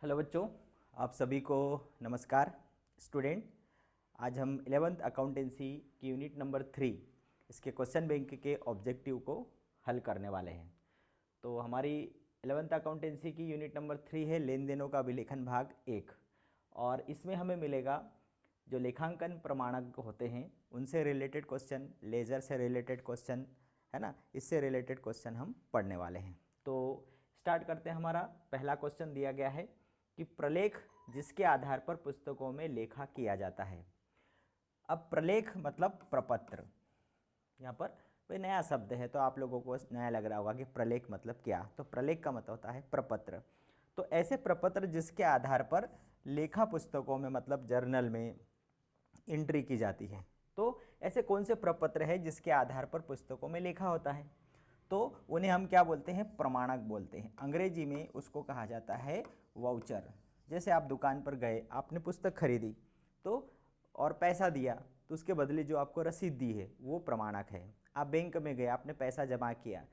Hello बच्चों, आप सभी को नमस्कार। स्टूडेंट, आज हम 11th अकाउंटेंसी की यूनिट नंबर 3 इसके क्वेश्चन बैंक के ऑब्जेक्टिव को हल करने वाले हैं। तो हमारी 11th अकाउंटेंसी की यूनिट नंबर 3 है लेन देनों का अभिलेखन भाग 1, और इसमें हमें मिलेगा जो लेखांकन प्रमाणक होते हैं उनसे रिलेटेड क्वेश्चन, लेजर से रिलेटेड क्वेश्चन, है ना, इससे रिलेटेड क्वेश्चन हम पढ़ने वाले हैं। तो स्टार्ट करते हैं। हमारा पहला क्वेश्चन दिया गया है कि प्रलेख जिसके आधार पर पुस्तकों में लेखा किया जाता है। अब प्रलेख मतलब प्रपत्र। यहाँ पर कोई नया शब्द है तो आप लोगों को नया लग रहा होगा कि प्रलेख मतलब क्या। तो प्रलेख का मतलब होता है प्रपत्र। तो ऐसे प्रपत्र जिसके आधार पर लेखा पुस्तकों में मतलब जर्नल में एंट्री की जाती है। तो ऐसे कौन से प्रपत्र है जिसके आधार पर पुस्तकों में लेखा होता है, तो उन्हें हम क्या बोलते हैं? प्रमाणक बोलते हैं। अंग्रेजी में उसको कहा जाता है वाउचर। जैसे आप दुकान पर गए, आपने पुस्तक खरीदी तो और पैसा दिया, तो उसके बदले जो आपको रसीद दी है वो प्रमाणक है। आप बैंक में गए, आपने पैसा जमा किया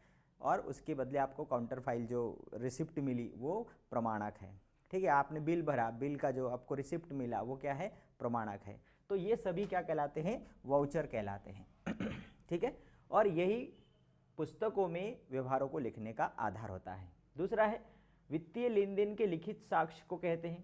और उसके बदले आपको काउंटर फाइल जो रिसिप्ट मिली वो प्रमाणक है। ठीक है, आपने बिल भरा, बिल का जो आपको रिसिप्ट मिला वो क्या है? प्रमाणक है। तो ये सभी क्या कहलाते हैं? वाउचर कहलाते हैं। ठीक है, और यही पुस्तकों में व्यवहारों को लिखने का आधार होता है। दूसरा है वित्तीय लेन देन के लिखित साक्ष्य को कहते हैं।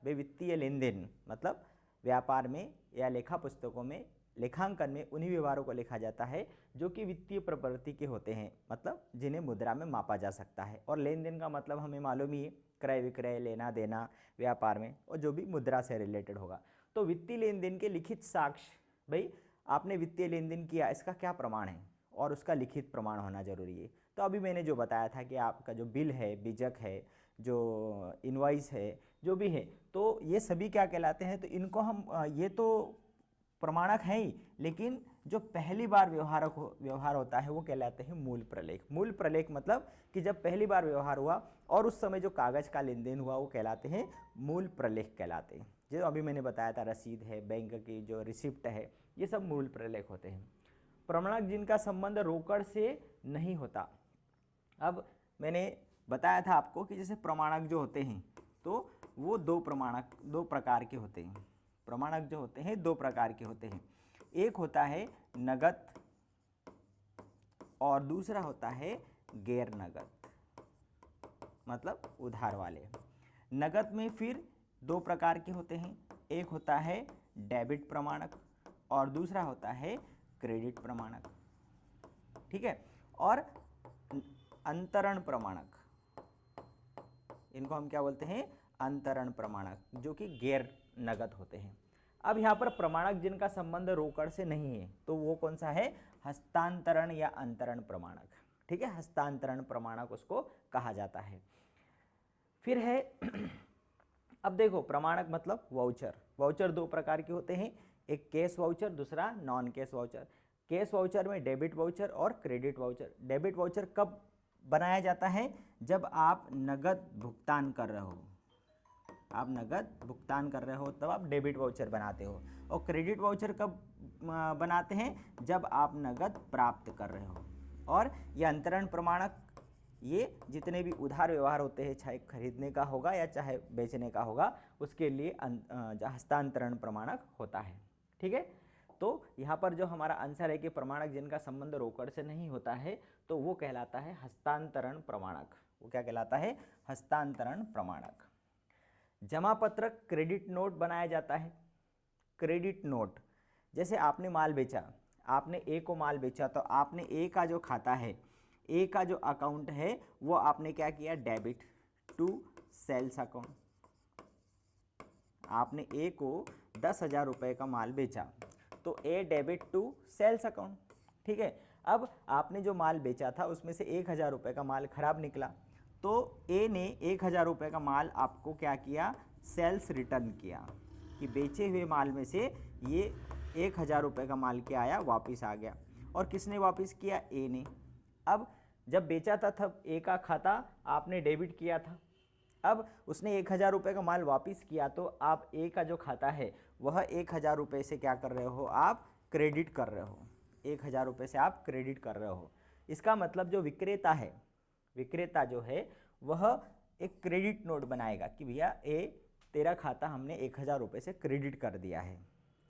भाई वित्तीय लेन देन मतलब व्यापार में या लेखा पुस्तकों में, लेखांकन में उन्हीं व्यवहारों को लिखा जाता है जो कि वित्तीय प्रवृत्ति के होते हैं, मतलब जिन्हें मुद्रा में मापा जा सकता है। और लेन देन का मतलब हमें मालूम ही है, क्रय विक्रय, लेना देना व्यापार में, और जो भी मुद्रा से रिलेटेड होगा। तो वित्तीय लेन देन के लिखित साक्ष्य, भाई आपने वित्तीय लेन देन किया, इसका क्या प्रमाण है और उसका लिखित प्रमाण होना जरूरी है। तो अभी मैंने जो बताया था कि आपका जो बिल है, बीजक है, जो इनवॉइस है, जो भी है, तो ये सभी क्या कहलाते हैं? तो इनको हम ये तो प्रमाणक हैं ही, लेकिन जो पहली बार व्यवहार होता है वो कहलाते हैं मूल प्रलेख। मूल प्रलेख मतलब कि जब पहली बार व्यवहार हुआ और उस समय जो कागज का लेन देन हुआ वो कहलाते हैं मूल प्रलेख कहलाते हैं। जो अभी मैंने बताया था, रसीद है, बैंक की जो रिसिप्ट है, ये सब मूल प्रलेख होते हैं। प्रमाणक जिनका संबंध रोकड़ से नहीं होता। अब मैंने बताया था आपको कि जैसे प्रमाणक जो होते हैं तो वो दो प्रकार के होते हैं। प्रमाणक जो होते हैं दो प्रकार के होते हैं। एक होता है नगद और दूसरा होता है गैर नगद, मतलब उधार वाले। नगद में फिर दो प्रकार के होते हैं। एक होता है डेबिट प्रमाणक और दूसरा होता है क्रेडिट प्रमाणक। ठीक है, और अंतरण प्रमाणक, इनको हम क्या बोलते हैं? अंतरण प्रमाणक, जो कि गैर नगद होते हैं। अब यहाँ पर प्रमाणक जिनका संबंध रोकड़ से नहीं है तो वो कौन सा है? हस्तांतरण या अंतरण प्रमाणक। ठीक है, हस्तांतरण प्रमाणक उसको कहा जाता है। फिर है अब देखो, प्रमाणक मतलब वाउचर। वाउचर दो प्रकार के होते हैं, एक कैश वाउचर, दूसरा non cash voucher. Cash voucher में डेबिट वाउचर और क्रेडिट वाउचर। डेबिट वाउचर कब बनाया जाता है? जब आप नगद भुगतान कर रहे हो। आप नगद भुगतान कर रहे हो तब आप डेबिट वाउचर बनाते हो। और क्रेडिट वाउचर कब बनाते हैं? जब आप नगद प्राप्त कर रहे हो। और यह अंतरण प्रमाणक, ये जितने भी उधार व्यवहार होते हैं, चाहे खरीदने का होगा या चाहे बेचने का होगा, उसके लिए हस्तांतरण प्रमाणक होता है। ठीक है, तो यहाँ पर जो हमारा आंसर है कि प्रमाणक जिनका संबंध रोकड़ से नहीं होता है तो वो कहलाता है हस्तांतरण प्रमाणक। वो क्या कहलाता है? हस्तांतरण प्रमाणक। जमा पत्रक क्रेडिट नोट बनाया जाता है। क्रेडिट नोट, जैसे आपने माल बेचा, आपने ए को माल बेचा, तो आपने ए का जो खाता है, ए का जो अकाउंट है, वो आपने क्या किया? Debit to sales account. आपने ए को 10,000 रुपये का माल बेचा तो A debit to sales account. ठीक है, अब आपने जो माल बेचा था उसमें से 1,000 रुपये का माल खराब निकला, तो ए ने 1,000 रुपये का माल आपको क्या किया? सेल्स रिटर्न किया, कि बेचे हुए माल में से ये 1,000 रुपये का माल क्या आया? वापस आ गया। और किसने वापस किया? ए ने। अब जब बेचा था तब ए का खाता आपने डेबिट किया था, अब उसने 1,000 रुपये का माल वापस किया तो आप ए का जो खाता है वह 1,000 रुपये से क्या कर रहे हो? आप क्रेडिट कर रहे हो। 1,000 रुपये से आप क्रेडिट कर रहे हो। इसका मतलब जो विक्रेता है, विक्रेता जो है वह एक क्रेडिट नोट बनाएगा कि भैया तेरा खाता हमने 1000 रुपये से क्रेडिट कर दिया है।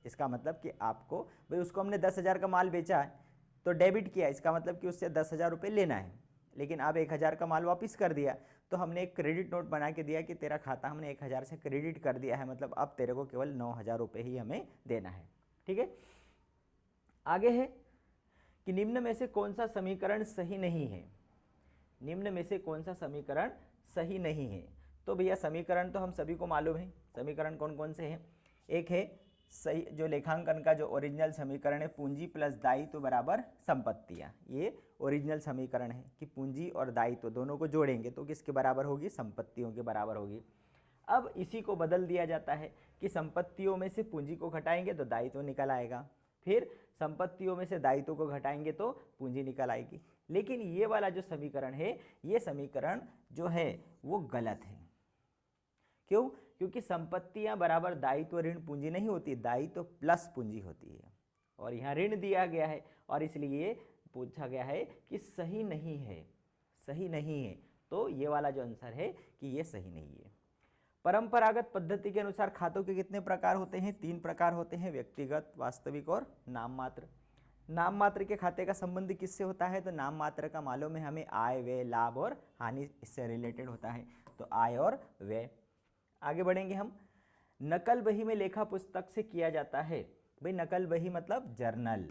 इसका मतलब कि आपको भाई उसको हमने 10,000 का माल बेचा है तो डेबिट किया, इसका मतलब कि उससे 10,000 रुपये लेना है, लेकिन अब 1000 का माल वापस कर दिया तो हमने एक क्रेडिट नोट बना के दिया कि तेरा खाता हमने 1000 से क्रेडिट कर दिया है, मतलब अब तेरे को केवल 9,000 रुपये ही हमें देना है। ठीक है, आगे है कि निम्न में से कौन सा समीकरण सही नहीं है। निम्न में से कौन सा समीकरण सही नहीं है। तो भैया समीकरण तो हम सभी को मालूम है, समीकरण कौन कौन से हैं। एक है सही जो लेखांकन का जो ओरिजिनल समीकरण है, पूंजी प्लस दायित्व बराबर संपत्तियां। ये ओरिजिनल समीकरण है कि पूंजी और दायित्व दोनों को जोड़ेंगे तो किसके बराबर होगी, संपत्तियों के बराबर होगी। अब इसी को बदल दिया जाता है कि संपत्तियों में से पूंजी को घटाएंगे तो दायित्व निकल आएगा, फिर संपत्तियों में से दायित्व को घटाएंगे तो पूंजी निकल आएगी। लेकिन ये वाला जो समीकरण है, ये समीकरण जो है वो गलत है। क्यों? क्योंकि संपत्तियां बराबर दायित्व ऋण पूंजी नहीं होती, दायित्व प्लस पूंजी होती है, और यहाँ ऋण दिया गया है और इसलिए पूछा गया है कि सही नहीं है, सही नहीं है। तो ये वाला जो आंसर है कि ये सही नहीं है। परंपरागत पद्धति के अनुसार खातों के कितने प्रकार होते हैं? 3 प्रकार होते हैं, व्यक्तिगत, वास्तविक और नाम मात्र। नाम मात्र के खाते का संबंध किससे होता है? तो नाम मात्र का मालूम है हमें, आय व्यय लाभ और हानि इससे रिलेटेड होता है, तो आय और व्यय। आगे बढ़ेंगे हम। नकल बही में लेखा पुस्तक से किया जाता है। भाई नकल बही मतलब जर्नल।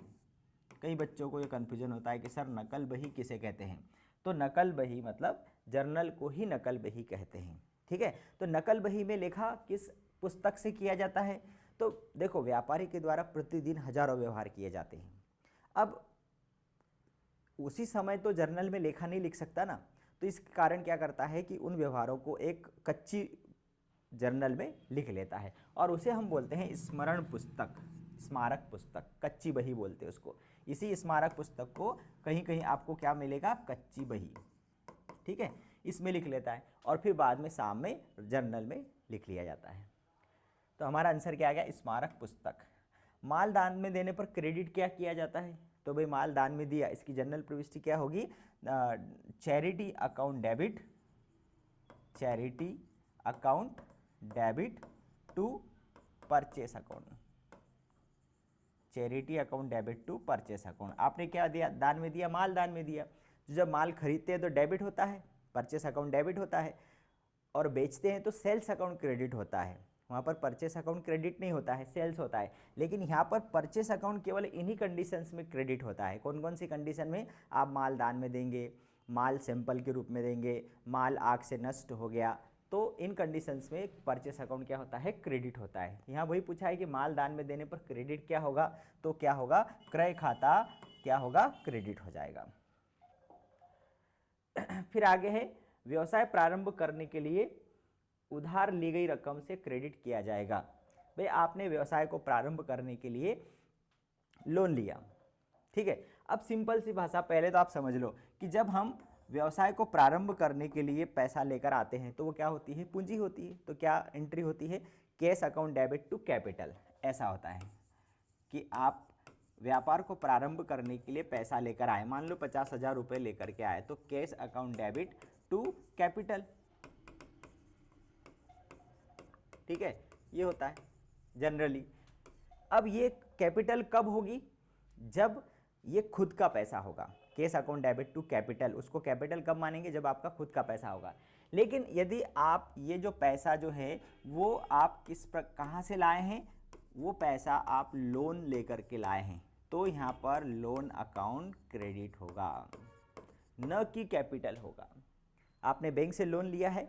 कई बच्चों को ये कन्फ्यूजन होता है कि सर नकल बही किसे कहते हैं। तो नकल बही मतलब जर्नल को ही नकल बही कहते हैं। ठीक है, तो नकल बही में लेखा किस पुस्तक से किया जाता है? तो देखो व्यापारी के द्वारा प्रतिदिन हजारों व्यवहार किए जाते हैं। अब उसी समय तो जर्नल में लेखा नहीं लिख सकता ना, तो इस कारण क्या करता है कि उन व्यवहारों को एक कच्ची जर्नल में लिख लेता है और उसे हम बोलते हैं स्मरण पुस्तक, स्मारक पुस्तक, कच्ची बही बोलते हैं उसको। इसी स्मारक पुस्तक को कहीं कहीं आपको क्या मिलेगा, कच्ची बही। ठीक है, इसमें लिख लेता है और फिर बाद में शाम में जर्नल में लिख लिया जाता है। तो हमारा आंसर क्या आ गया, स्मारक पुस्तक। माल दान में देने पर क्रेडिट क्या किया जाता है? तो भाई माल दान में दिया, इसकी जनरल प्रविष्टि क्या होगी, charity account debit, charity account debit to purchase account, charity account debit to purchase account. आपने क्या दिया, दान में दिया, माल दान में दिया। जब माल खरीदते हैं तो डेबिट होता है, परचेस अकाउंट डेबिट होता है, और बेचते हैं तो सेल्स अकाउंट क्रेडिट होता है। वहाँ पर परचेस अकाउंट क्रेडिट नहीं होता है, सेल्स होता है। लेकिन यहाँ पर परचेस अकाउंट केवल इन्हीं कंडीशंस में क्रेडिट होता है। कौन कौन सी कंडीशन में? आप माल दान में देंगे, माल सैंपल के रूप में देंगे, माल आग से नष्ट हो गया, तो इन कंडीशंस में परचेस अकाउंट क्या होता है, क्रेडिट होता है। यहाँ वही पूछा है कि माल दान में देने पर क्रेडिट क्या होगा, तो क्या होगा, क्रय खाता क्या होगा, क्रेडिट हो जाएगा। फिर आगे है, व्यवसाय प्रारंभ करने के लिए उधार ली गई रकम से क्रेडिट किया जाएगा। भाई आपने व्यवसाय को प्रारंभ करने के लिए लोन लिया, ठीक है। अब सिंपल सी भाषा पहले तो आप समझ लो कि जब हम व्यवसाय को प्रारंभ करने के लिए पैसा लेकर आते हैं तो वो क्या होती है, पूंजी होती है। तो क्या एंट्री होती है, cash account debit to capital. ऐसा होता है कि आप व्यापार को प्रारंभ करने के लिए पैसा लेकर आए, मान लो 50,000 रुपये लेकर के आए, तो cash account debit to capital. ठीक है, ये होता है जनरली। अब ये कैपिटल कब होगी, जब ये खुद का पैसा होगा। Cash account debit to capital, उसको कैपिटल कब मानेंगे, जब आपका खुद का पैसा होगा। लेकिन यदि आप ये जो पैसा जो है वो आप कहाँ से लाए हैं, वो पैसा आप लोन लेकर के लाए हैं, तो यहाँ पर लोन अकाउंट क्रेडिट होगा, न कि कैपिटल होगा। आपने बैंक से लोन लिया है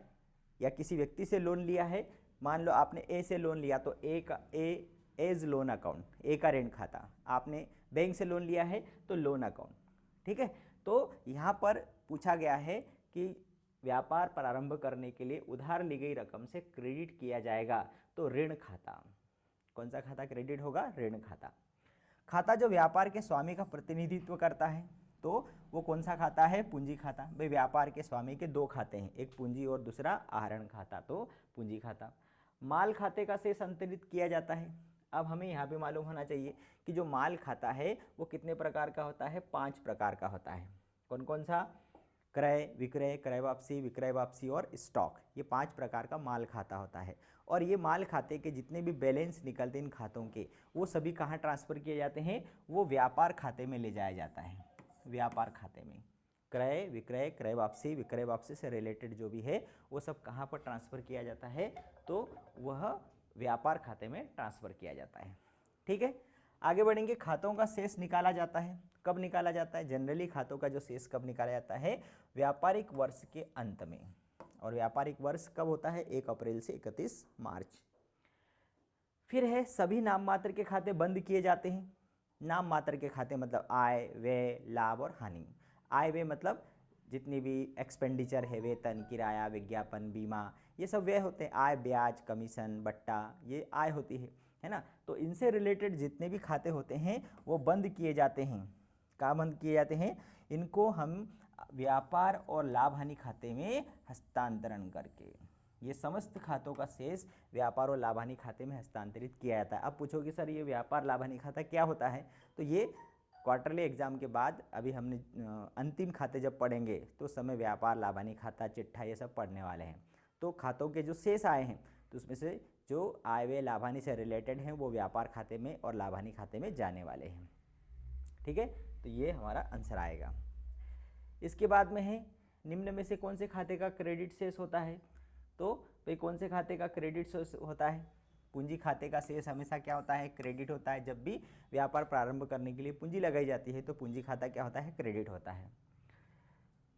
या किसी व्यक्ति से लोन लिया है, मान लो आपने ए से लोन लिया तो ए एज लोन अकाउंट, ए का ऋण खाता। आपने बैंक से लोन लिया है तो लोन अकाउंट, ठीक है। तो यहाँ पर पूछा गया है कि व्यापार प्रारंभ करने के लिए उधार ली गई रकम से क्रेडिट किया जाएगा, तो ऋण खाता। कौन सा खाता क्रेडिट होगा, ऋण खाता। खाता जो व्यापार के स्वामी का प्रतिनिधित्व करता है, तो वो कौन सा खाता है, पूंजी खाता। भाई व्यापार के स्वामी के 2 खाते हैं, एक पूंजी और दूसरा आहरण खाता, तो पूंजी खाता। माल खाते का शेष अंतरित किया जाता है। अब हमें यहाँ पे मालूम होना चाहिए कि जो माल खाता है वो कितने प्रकार का होता है, 5 प्रकार का होता है। कौन कौन सा, क्रय, विक्रय, क्रय वापसी और स्टॉक, ये 5 प्रकार का माल खाता होता है। और ये माल खाते के जितने भी बैलेंस निकलते हैं इन खातों के, वो सभी कहाँ ट्रांसफ़र किए जाते हैं? वो व्यापार खाते में ले जाया जाता है। व्यापार खाते में क्रय, विक्रय, विक्रय वापसी से रिलेटेड जो भी है वो सब कहाँ पर ट्रांसफ़र किया जाता है? तो वह व्यापार खाते में ट्रांसफ़र किया जाता है। ठीक है, आगे बढ़ेंगे। खातों का शेष निकाला जाता है। कब निकाला जाता है? जनरली खातों का जो शेष कब निकाला जाता है? व्यापारिक वर्ष के अंत में। और व्यापारिक वर्ष कब होता है? 1 अप्रैल से 31 मार्च। फिर है सभी नाम मात्र के खाते बंद किए जाते हैं। नाम मात्र के खाते मतलब आय, व्यय, लाभ और हानि। आय व्यय मतलब जितनी भी एक्सपेंडिचर है, वेतन, किराया, विज्ञापन, बीमा, ये सब व्यय होते हैं। आय, ब्याज, कमीशन, बट्टा, ये आय होती है ना। तो इनसे रिलेटेड जितने भी खाते होते हैं वो बंद किए जाते हैं। कहाँ बंद किए जाते हैं? इनको हम व्यापार और लाभ हानि खाते में हस्तांतरण करके, ये समस्त खातों का शेष व्यापार और लाभ हानि खाते में हस्तांतरित किया जाता है। अब पूछोगे सर ये व्यापार लाभ हानि खाता क्या होता है? तो ये क्वार्टरली एग्जाम के बाद अभी हमने अंतिम खाते जब पढ़ेंगे तो उस समय व्यापार लाभ हानि खाता, चिट्ठा, ये सब पढ़ने वाले हैं। तो खातों के जो शेष आए हैं तो उसमें से जो आय व्यय लाभ हानि से रिलेटेड हैं वो व्यापार खाते में और लाभ हानि खाते में जाने वाले हैं। ठीक है, तो ये हमारा आंसर आएगा। इसके बाद में है निम्न में से कौन से खाते का क्रेडिट शेष होता है? तो भाई कौन से खाते का क्रेडिट शेष होता है? पूंजी खाते का शेष हमेशा क्या होता है? क्रेडिट होता है। जब भी व्यापार प्रारंभ करने के लिए पूंजी लगाई जाती है तो पूंजी खाता क्या होता है? क्रेडिट होता है।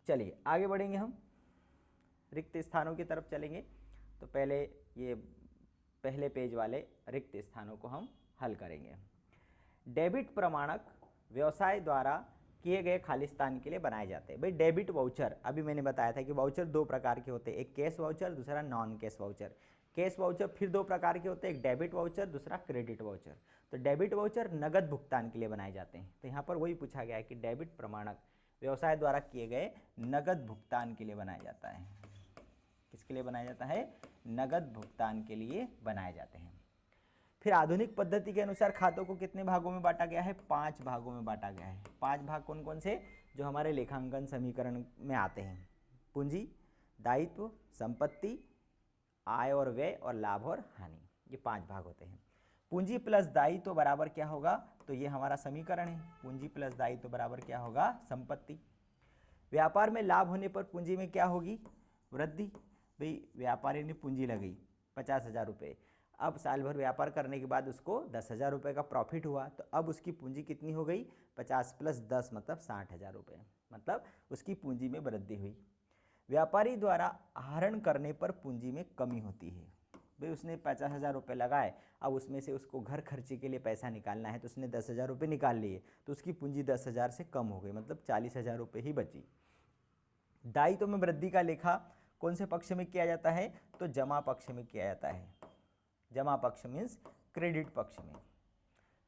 चलिए आगे बढ़ेंगे, हम रिक्त स्थानों की तरफ चलेंगे। तो पहले ये पहले पेज वाले रिक्त स्थानों को हम हल करेंगे। डेबिट प्रमाणक व्यवसाय द्वारा किए गए खालिस्तान के लिए बनाए जाते हैं। भाई डेबिट वाउचर, अभी मैंने बताया था कि वाउचर 2 प्रकार के होते हैं, एक कैश वाउचर, दूसरा non cash voucher. Cash voucher फिर 2 प्रकार के होते हैं, एक डेबिट वाउचर, दूसरा क्रेडिट वाउचर। तो डेबिट वाउचर नगद भुगतान के लिए बनाए जाते हैं। तो यहाँ पर वही पूछा गया है कि डेबिट प्रमाणक व्यवसाय द्वारा किए गए नगद भुगतान के लिए बनाया जाता है। किसके लिए बनाया जाता है? नगद भुगतान के लिए बनाए जाते हैं। फिर आधुनिक पद्धति के अनुसार खातों को कितने भागों में बांटा गया है? 5 भागों में बांटा गया है। 5 भाग कौन कौन से? जो हमारे लेखांकन समीकरण में आते हैं। पूंजी, दायित्व, संपत्ति, आय और व्यय और लाभ और हानि, ये 5 भाग होते हैं। पूंजी प्लस दायित्व बराबर क्या होगा? तो ये हमारा समीकरण है। पूंजी प्लस दायित्व बराबर क्या होगा? संपत्ति। व्यापार में लाभ होने पर पूंजी में क्या होगी? वृद्धि। भाई व्यापारी ने पूंजी लगाई 50,000 रुपये, अब साल भर व्यापार करने के बाद उसको 10,000 रुपये का प्रॉफिट हुआ, तो अब उसकी पूंजी कितनी हो गई? 50 प्लस 10 मतलब 60,000 रुपये, मतलब उसकी पूंजी में वृद्धि हुई। व्यापारी द्वारा आहरण करने पर पूंजी में कमी होती है। भाई उसने 50,000 रुपये लगाए, अब उसमें से उसको घर खर्चे के लिए पैसा निकालना है तो उसने 10,000 रुपये निकाल लिए, तो उसकी पूंजी 10,000 से कम हो गई, मतलब 40,000 रुपये ही बची। दायित्व में वृद्धि का लेखा कौन से पक्ष में किया जाता है? तो जमा पक्ष में किया जाता है। जमा पक्ष मीन्स क्रेडिट पक्ष में।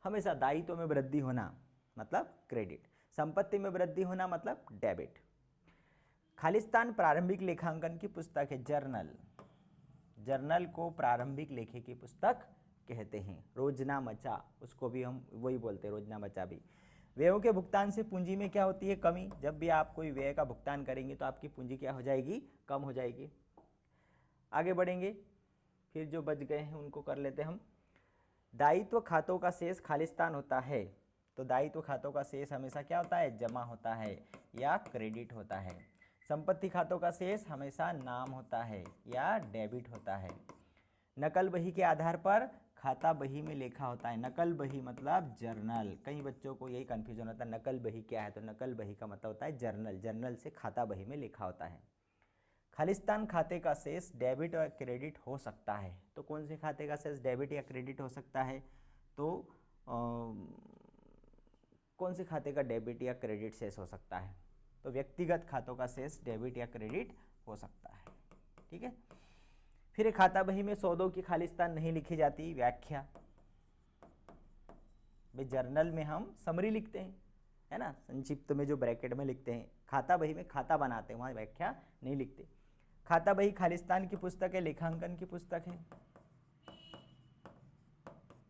हमेशा दायित्व में वृद्धि होना मतलब क्रेडिट, संपत्ति में वृद्धि होना मतलब डेबिट। खालिस्तान प्रारंभिक लेखांकन की पुस्तक है, जर्नल। जर्नल को प्रारंभिक लेखे की पुस्तक कहते हैं। रोजनामचा, उसको भी हम वही बोलते हैं, रोजनामचा भी। व्ययों के भुगतान से पूंजी में क्या होती है? कमी। जब भी आप कोई व्यय का भुगतान करेंगे तो आपकी पूंजी क्या हो जाएगी? कम हो जाएगी। आगे बढ़ेंगे, फिर जो बच गए हैं उनको कर लेते हैं हम। दायित्व खातों का शेष खालिस्तान होता है, तो दायित्व खातों का शेष हमेशा क्या होता है? जमा होता है या क्रेडिट होता है। संपत्ति खातों का शेष हमेशा नाम होता है या डेबिट होता है। नकल बही के आधार पर खाता बही में लेखा होता है। नकल बही मतलब जर्नल। कई बच्चों को यही कन्फ्यूजन होता है, नकल बही क्या है? तो नकल बही का मतलब होता है जर्नल। जर्नल से खाता बही में लिखा होता है। खालिस्तान खाते का शेष डेबिट और क्रेडिट हो सकता है। तो कौन से खाते का शेष डेबिट या क्रेडिट हो सकता है? तो कौन से खाते का डेबिट या क्रेडिट शेष हो सकता है? तो व्यक्तिगत खातों का शेष डेबिट या क्रेडिट हो सकता है। ठीक है, फिर खाता बही में सौदों की खालिस्तान नहीं लिखी जाती। व्याख्या, भाई जर्नल में हम समरी लिखते हैं, है ना, संक्षिप्त में जो ब्रैकेट में लिखते हैं। खाता बही में खाता बनाते हैं, वहाँ व्याख्या नहीं लिखते। खाता बही खालिस्तान की पुस्तक है, लेखांकन की पुस्तक है।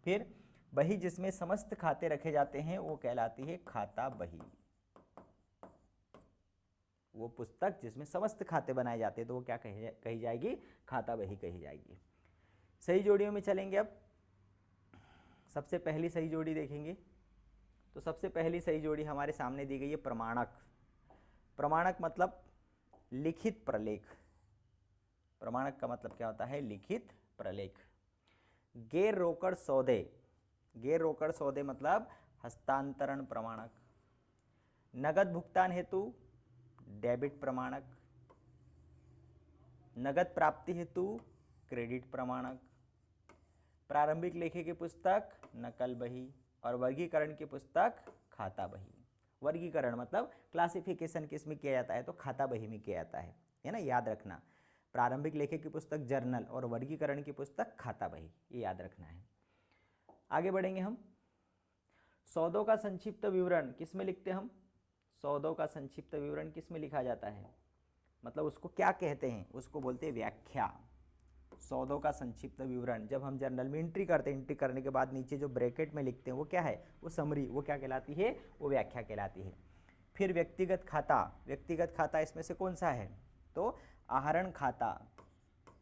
फिर बही जिसमें समस्त खाते रखे जाते हैं वो कहलाती है खाता बही, वो पुस्तक जिसमें समस्त खाते बनाए जाते हैं तो वो क्या कही जाएगी? खाता बही कही जाएगी। सही जोड़ियों में चलेंगे अब। सबसे पहली सही जोड़ी देखेंगे तो सबसे पहली सही जोड़ी हमारे सामने दी गई है प्रमाणक। प्रमाणक मतलब लिखित प्रलेख। प्रमाणक का मतलब क्या होता है? लिखित प्रलेख। गैर रोकड़ सौदे, गैर रोकड़ सौदे मतलब हस्तांतरण प्रमाणक। नगद भुगतान हेतु डेबिट प्रमाणक। नगद प्राप्ति हेतु क्रेडिट प्रमाणक। प्रारंभिक लेखे की पुस्तक नकल बही और वर्गीकरण की पुस्तक खाता बही। वर्गीकरण मतलब क्लासिफिकेशन किस में किया जाता है? तो खाता बही में किया जाता है ना, याद रखना। प्रारंभिक लेखे की पुस्तक जर्नल और वर्गीकरण की पुस्तक खाता बही, ये याद रखना है। आगे बढ़ेंगे हम। सौदों का संक्षिप्त विवरण किस में लिखते हैं हम? सौदों का संक्षिप्त विवरण किस में लिखा जाता है? मतलब उसको क्या कहते हैं? उसको बोलते हैं व्याख्या। सौदों का संक्षिप्त विवरण जब हम जर्नल में एंट्री करते हैं, एंट्री करने के बाद नीचे जो ब्रैकेट में लिखते हैं वो क्या है? वो समरी, वो क्या कहलाती है? वो व्याख्या कहलाती है। फिर व्यक्तिगत खाता। व्यक्तिगत खाता इसमें से कौन सा है? तो आहरण खाता।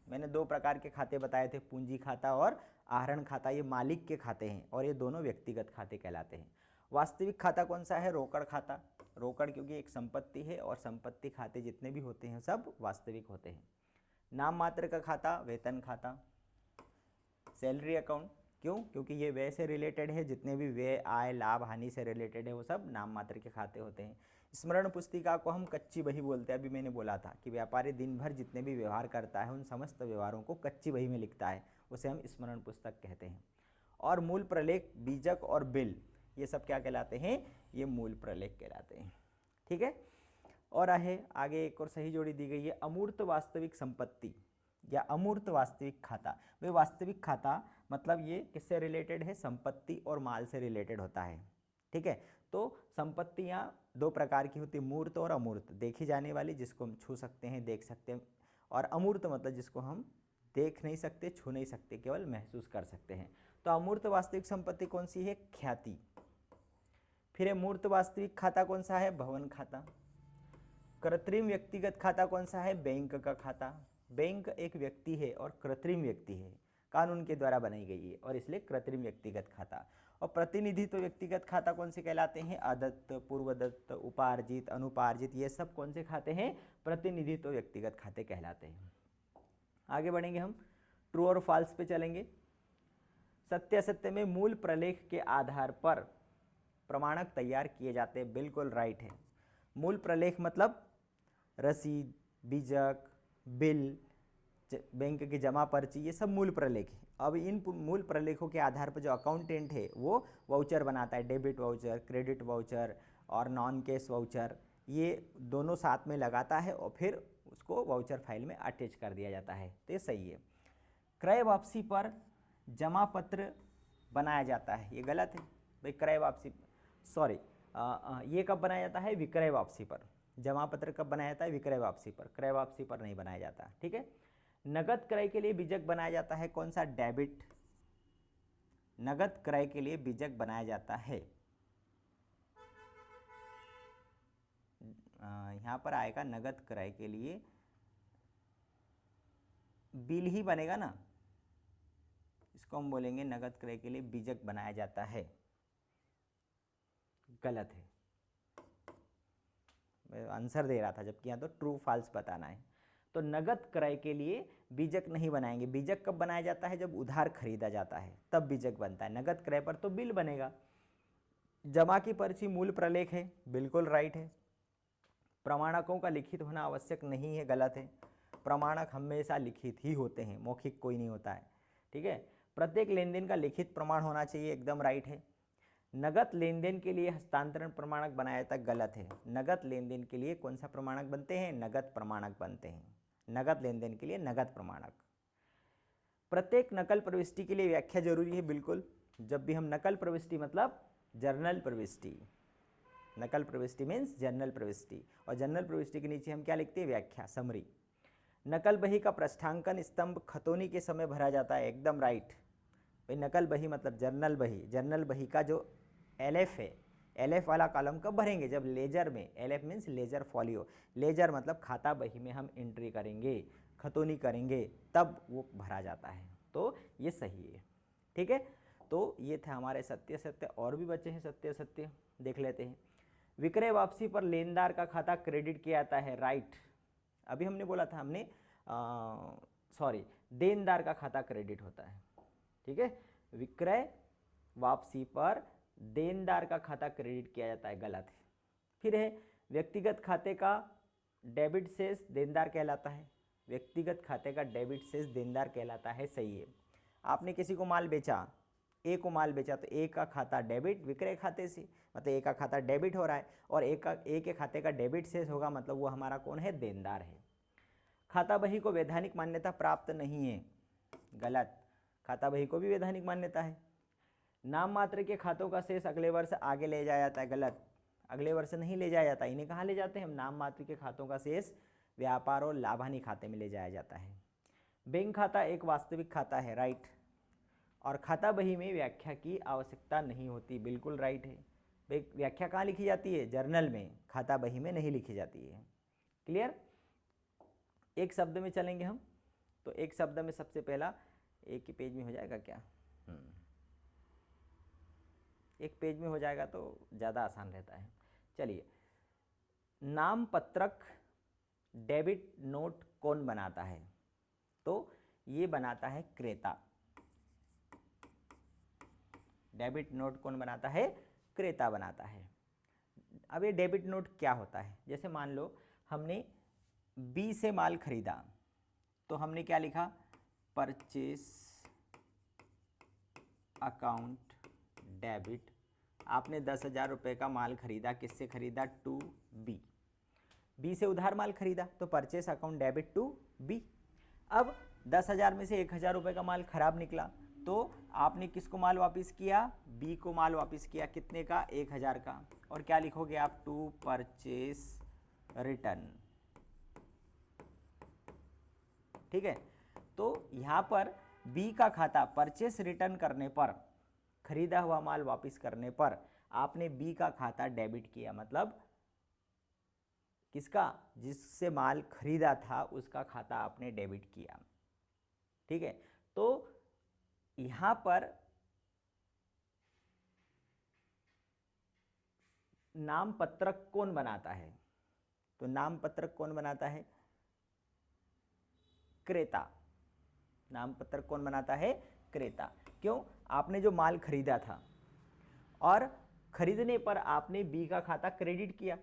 मैंने दो प्रकार के खाते बताए थे, पूंजी खाता और आहरण खाता। ये मालिक के खाते हैं और ये दोनों व्यक्तिगत खाते कहलाते हैं। वास्तविक खाता कौन सा है? रोकड़ खाता। रोकड़ क्योंकि एक संपत्ति है और संपत्ति खाते जितने भी होते हैं सब वास्तविक होते हैं। नाम मात्र का खाता वेतन खाता। सैलरी अकाउंट, क्यों? क्योंकि ये व्यय से रिलेटेड है, जितने भी व्यय आय लाभ हानि से रिलेटेड है वो सब नाम मात्र के खाते होते हैं। स्मरण पुस्तिका को हम कच्ची बही बोलते हैं। अभी मैंने बोला था कि व्यापारी दिन भर जितने भी व्यवहार करता है उन समस्त व्यवहारों को कच्ची बही में लिखता है, उसे हम स्मरण पुस्तक कहते हैं। और मूल प्रलेख, बीजक और बिल, ये सब क्या कहलाते हैं? ये मूल प्रलेख कहलाते हैं। ठीक है। और आगे एक और सही जोड़ी दी गई है, अमूर्त वास्तविक संपत्ति या अमूर्त वास्तविक खाता। वे वास्तविक खाता मतलब ये किससे रिलेटेड है? संपत्ति और माल से रिलेटेड होता है। ठीक है। तो संपत्तियां दो प्रकार की होती है, मूर्त और अमूर्त। देखी जाने वाली जिसको हम छू सकते हैं, देख सकते हैं, और अमूर्त मतलब जिसको हम देख नहीं सकते, छू नहीं सकते, केवल महसूस कर सकते हैं। तो अमूर्त वास्तविक संपत्ति कौन सी है? ख्याति। फिर मूर्त वास्तविक खाता कौन सा है? भवन खाता। कृत्रिम व्यक्तिगत खाता कौन सा है? बैंक का खाता। बैंक एक व्यक्ति है और कृत्रिम व्यक्ति है, कानून के द्वारा बनाई गई है और इसलिए कृत्रिम व्यक्तिगत खाता। और प्रतिनिधित्व व्यक्तिगत खाता कौन से कहलाते हैं? अदत्त, पूर्वदत्त, उपार्जित, अनुपार्जित, ये सब कौन से खाते हैं? प्रतिनिधित्व व्यक्तिगत खाते कहलाते हैं। आगे बढ़ेंगे हम, ट्रू और फॉल्स पे चलेंगे। सत्य असत्य में मूल प्रलेख के आधार पर प्रमाणक तैयार किए जाते हैं, बिल्कुल राइट है। मूल प्रलेख मतलब रसीद, बीजक, बिल, बैंक की जमा पर्ची, ये सब मूल प्रलेख है। अब इन मूल प्रलेखों के आधार पर जो अकाउंटेंट है वो वाउचर बनाता है, डेबिट वाउचर, क्रेडिट वाउचर और नॉन कैश वाउचर, ये दोनों साथ में लगाता है और फिर उसको वाउचर फाइल में अटैच कर दिया जाता है। तो ये सही है। क्रय वापसी पर जमा पत्र बनाया जाता है, ये गलत है भाई। क्रय वापसी, सॉरी, ये कब बनाया जाता है? विक्रय वापसी पर। जमा पत्र कब बनाया जाता है? विक्रय वापसी पर, क्रय वापसी पर नहीं बनाया जाता। ठीक है। नगद क्रय के लिए बीजक बनाया जाता है कौन सा? डेबिट। नगद क्रय के लिए बीजक बनाया जाता है, यहां पर आएगा नगद क्रय के लिए बिल ही बनेगा ना, इसको हम बोलेंगे नगद क्रय के लिए बीजक बनाया जाता है। गलत है, मैं आंसर दे रहा था जबकि यहाँ तो ट्रू फॉल्स बताना है। तो नगद क्रय के लिए बीजक नहीं बनाएंगे। बीजक कब बनाया जाता है? जब उधार खरीदा जाता है तब बीजक बनता है। नगद क्रय पर तो बिल बनेगा। जमा की पर्ची मूल प्रलेख है, बिल्कुल राइट है। प्रमाणकों का लिखित होना आवश्यक नहीं है, गलत है। प्रमाणक हमेशा लिखित ही होते हैं, मौखिक कोई नहीं होता है। ठीक है। प्रत्येक लेनदेन का लिखित प्रमाण होना चाहिए, एकदम राइट है। नगद लेनदेन के लिए हस्तांतरण प्रमाणक बनाया जाता, गलत है। नगद लेनदेन के लिए कौन सा प्रमाणक बनते हैं? नगद प्रमाणक बनते हैं। नगद लेनदेन के लिए नगद प्रमाणक। प्रत्येक नकल प्रविष्टि के लिए व्याख्या जरूरी है, बिल्कुल। जब भी हम नकल प्रविष्टि मतलब जर्नल प्रविष्टि, नकल प्रविष्टि मीन्स जर्नल प्रविष्टि, और जर्नल प्रविष्टि के नीचे हम क्या लिखते हैं? व्याख्या, समरी। नकल बही का पृष्ठांकन स्तंभ खतौनी के समय भरा जाता है, एकदम राइट भाई। नकल बही मतलब जर्नल बही, जर्नल बही का जो LF है, LF वाला कॉलम कब भरेंगे? जब लेजर में, LF means ledger folio, ledger मतलब खाता बही में हम एंट्री करेंगे, खतौनी करेंगे, तब वो भरा जाता है। तो ये सही है, ठीक है। तो ये थे हमारे सत्य असत्य, और भी बचे हैं सत्य असत्य, देख लेते हैं। विक्रय वापसी पर लेनदार का खाता क्रेडिट किया जाता है, राइट। अभी हमने बोला था, हमने सॉरी, देनदार का खाता क्रेडिट होता है, ठीक है। विक्रय वापसी पर देनदार का खाता क्रेडिट किया जाता है, गलत है। फिर है व्यक्तिगत खाते का डेबिट शेष देनदार कहलाता है, व्यक्तिगत खाते का डेबिट शेष देनदार कहलाता है, सही है। आपने किसी को माल बेचा, ए को माल बेचा, तो ए का खाता डेबिट विक्रय खाते से, मतलब ए का खाता डेबिट हो रहा है, और ए के खाते का डेबिट शेष होगा, मतलब वो हमारा कौन है? देनदार है। खाता बही को वैधानिक मान्यता प्राप्त नहीं है, गलत। खाता बही को भी वैधानिक मान्यता है। नाम मात्र के खातों का शेष अगले वर्ष आगे ले जाया जाता है, गलत। अगले वर्ष नहीं ले जाया जाता, इन्हें कहाँ ले जाते हैं हम? नाम मात्र के खातों का शेष व्यापार और लाभानी खाते में ले जाया जाता है। बैंक खाता एक वास्तविक खाता है, राइट। और खाता बही में व्याख्या की आवश्यकता नहीं होती, बिल्कुल राइट है। व्याख्या कहाँ लिखी जाती है? जर्नल में, खाता बही में नहीं लिखी जाती है। क्लियर? एक शब्द में चलेंगे हम, तो एक शब्द में सबसे पहला, एक ही पेज में हो जाएगा क्या? एक पेज में हो जाएगा तो ज़्यादा आसान रहता है। चलिए, नाम पत्रक डेबिट नोट कौन बनाता है? तो ये बनाता है क्रेता। डेबिट नोट कौन बनाता है? क्रेता बनाता है। अब ये डेबिट नोट क्या होता है? जैसे मान लो हमने बी से माल खरीदा, तो हमने क्या लिखा? Purchase account debit. आपने 10,000 रुपये का माल खरीदा, किससे खरीदा? To be. बी से उधार माल खरीदा, तो purchase account debit to B. अब 10,000 में से 1,000 रुपये का माल खराब निकला, तो आपने किसको माल वापस किया? बी को माल वापस किया, कितने का? 1,000 का। और क्या लिखोगे आप? टू परचेस रिटर्न, ठीक है। तो यहाँ पर बी का खाता परचेस रिटर्न करने पर, खरीदा हुआ माल वापस करने पर आपने बी का खाता डेबिट किया, मतलब किसका? जिससे माल खरीदा था उसका खाता आपने डेबिट किया, ठीक है। तो यहां पर नाम पत्रक कौन बनाता है? तो नाम पत्रक कौन बनाता है? क्रेता। नाम पत्रक कौन बनाता है? क्रेता। क्यों? आपने जो माल खरीदा था और खरीदने पर आपने बी का खाता क्रेडिट किया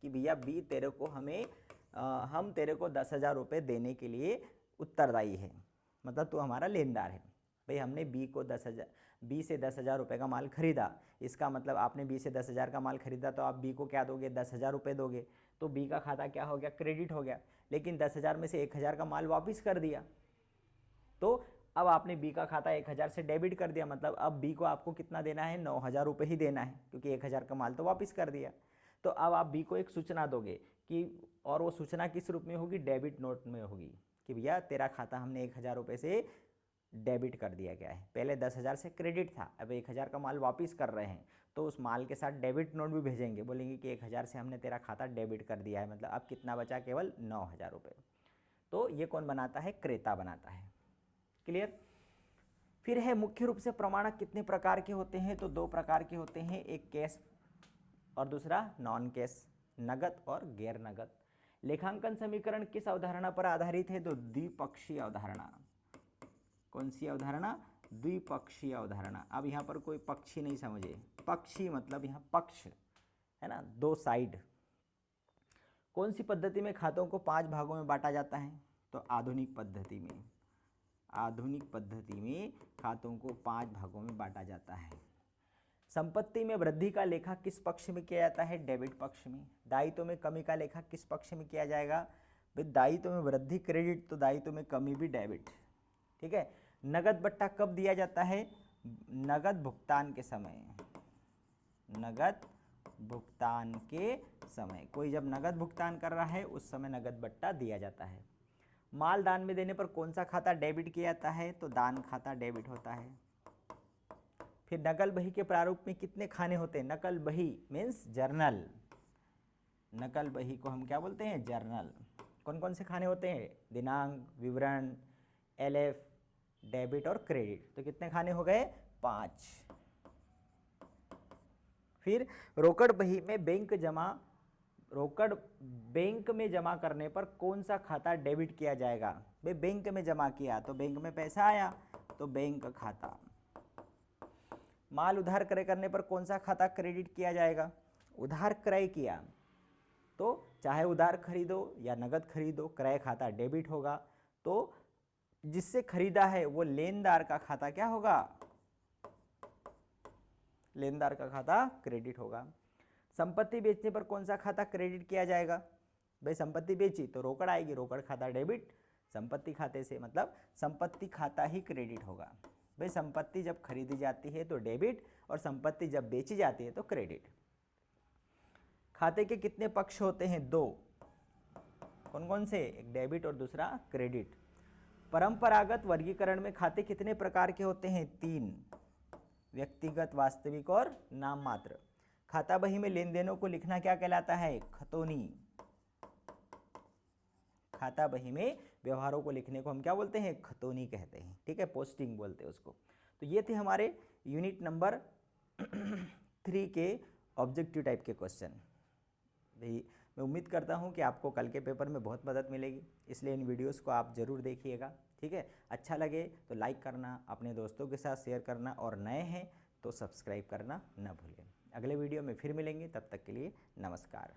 कि भैया बी तेरे को हम तेरे को 10,000 रुपये देने के लिए उत्तरदायी है, मतलब तू हमारा लेनदार है। भाई हमने बी से 10,000 रुपये का माल खरीदा, इसका मतलब आपने बी से 10,000 का माल खरीदा, तो आप बी को क्या दोगे? 10,000 रुपये दोगे, तो बी का खाता क्या हो गया? क्रेडिट हो गया। लेकिन 10,000 में से 1,000 का माल वापस कर दिया, तो अब आपने बी का खाता 1,000 से डेबिट कर दिया, मतलब अब बी को आपको कितना देना है? 9,000 रुपये ही देना है, क्योंकि 1,000 का माल तो वापस कर दिया। तो अब आप बी को एक सूचना दोगे कि, और वो सूचना किस रूप में होगी? डेबिट नोट में होगी कि भैया तेरा खाता हमने 1,000 रुपये से डेबिट कर दिया गया है। पहले 10,000 से क्रेडिट था, अब 1,000 का माल वापस कर रहे हैं, तो उस माल के साथ डेबिट नोट भी भेजेंगे, बोलेंगे कि 1,000 से हमने तेरा खाता डेबिट कर दिया है, मतलब अब कितना बचा? केवल 9,000 रुपये। तो ये कौन बनाता है? क्रेता बनाता है। क्लियर? फिर है मुख्य रूप से प्रमाणक कितने प्रकार के होते हैं? तो 2 प्रकार के होते हैं, एक कैश और दूसरा नॉन कैश, नगद और गैर नगद। लेखांकन समीकरण किस अवधारणा पर आधारित है? तो द्विपक्षीय अवधारणा। कौन सी अवधारणा? द्विपक्षीय अवधारणा। अब यहाँ पर कोई पक्षी नहीं समझे, पक्षी मतलब यहाँ पक्ष है ना, 2 साइड। कौन सी पद्धति में खातों को 5 भागों में बांटा जाता है? तो आधुनिक पद्धति में। आधुनिक पद्धति में खातों को 5 भागों में बांटा जाता है। संपत्ति में वृद्धि का लेखा किस पक्ष में किया जाता है? डेबिट पक्ष में। दायित्व में कमी का लेखा किस पक्ष में किया जाएगा? भाई दायित्व में वृद्धि क्रेडिट, तो दायित्व में कमी भी डेबिट, ठीक है। नगद बट्टा कब दिया जाता है? नगद भुगतान के समय। नगद भुगतान के समय, कोई जब नगद भुगतान कर रहा है उस समय नगद बट्टा दिया जाता है। माल दान में देने पर कौन सा खाता डेबिट किया जाता है? तो दान खाता डेबिट होता है। फिर नकल बही के प्रारूप में कितने खाने होते हैं? नकल बही मीन्स जर्नल, नकल बही को हम क्या बोलते हैं? जर्नल। कौन कौन से खाने होते हैं? दिनांक, विवरण, एलएफ, डेबिट और क्रेडिट। तो कितने खाने हो गए? 5। फिर रोकड़ बही में रोकड़ बैंक में जमा करने पर कौन सा खाता डेबिट किया जाएगा? भाई बैंक में जमा किया तो बैंक में पैसा आया तो बैंक खाता। माल उधार क्रय करने पर कौन सा खाता क्रेडिट किया जाएगा? उधार क्रय किया तो चाहे उधार खरीदो या नगद खरीदो, क्रय खाता डेबिट होगा। तो जिससे खरीदा है वो लेनदार का खाता क्या होगा? लेनदार का खाता क्रेडिट होगा। संपत्ति बेचने पर कौन सा खाता क्रेडिट किया जाएगा? भाई संपत्ति बेची तो रोकड़ आएगी, रोकड़ खाता डेबिट, संपत्ति खाते से मतलब संपत्ति खाता ही क्रेडिट होगा। भाई संपत्ति जब खरीदी जाती है तो डेबिट और संपत्ति जब बेची जाती है तो क्रेडिट। खाते के कितने पक्ष होते हैं? 2। कौन कौन से? एक डेबिट और दूसरा क्रेडिट। परंपरागत वर्गीकरण में खाते कितने प्रकार के होते हैं? 3। व्यक्तिगत, वास्तविक और नाम मात्र। खाता बही में लेन देनों को लिखना क्या कहलाता है? खतौनी। खाता बही में व्यवहारों को लिखने को हम क्या बोलते हैं? खतौनी कहते हैं, ठीक है, पोस्टिंग बोलते हैं उसको। तो ये थे हमारे यूनिट नंबर 3 के ऑब्जेक्टिव टाइप के क्वेश्चन। भाई मैं उम्मीद करता हूँ कि आपको कल के पेपर में बहुत मदद मिलेगी, इसलिए इन वीडियोस को आप ज़रूर देखिएगा, ठीक है। अच्छा लगे तो लाइक करना, अपने दोस्तों के साथ शेयर करना और नए हैं तो सब्सक्राइब करना न भूलें। अगले वीडियो में फिर मिलेंगे, तब तक के लिए नमस्कार।